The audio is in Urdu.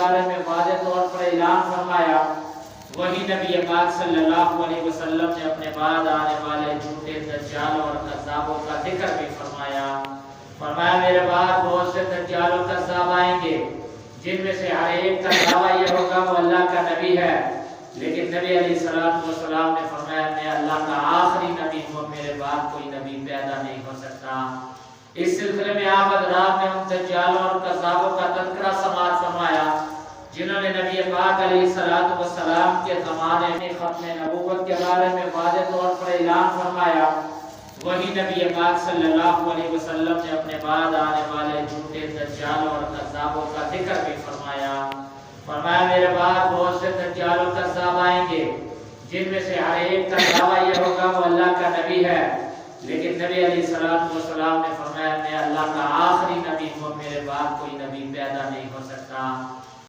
بارے میں واضح طور پر اعلان فرمایا، وہی نبی پاک صلی اللہ علیہ وسلم نے اپنے بعد آنے والے جھوٹے دجالوں اور کذابوں کا ذکر بھی فرمایا۔ فرمایا میرے بعد بہت سے دجال و کذاب آئیں گے، جن میں سے ہر ایک کا دعویٰ یہ ہوگا وہ اللہ کا نبی ہے، لیکن نبی علیہ السلام نے فرمایا میں اللہ کا آخری نبی ہوں، میرے بعد کوئی نبی پیدا نہیں ہو سکتا۔ اس سلسلے میں آپ حضرات نے ان دجالوں اور کذابوں کا تذکرہ سماعت فرمایا جنہوں نے نبی پاک علیہ السلام کے زمانے میں ختم نبوت کے بارے میں واضح طور پر اعلان فرمایا، وہی نبی پاک صلی اللہ علیہ وسلم نے اپنے بعد آنے والے جھوٹے دجالوں اور کذابوں کا ذکر بھی فرمایا۔ فرمایا میرے بعد بہت سے دجال و کذاب آئیں گے، جن میں سے ہر ایک کا دعویٰ یہ ہوگا وہ اللہ کا نبی ہے، لیکن نبی علیہ السلام نے فرمایا میں اللہ کا آخری نبی ہوں، میرے بعد کوئی نبی پیدا نہیں ہو سکتا۔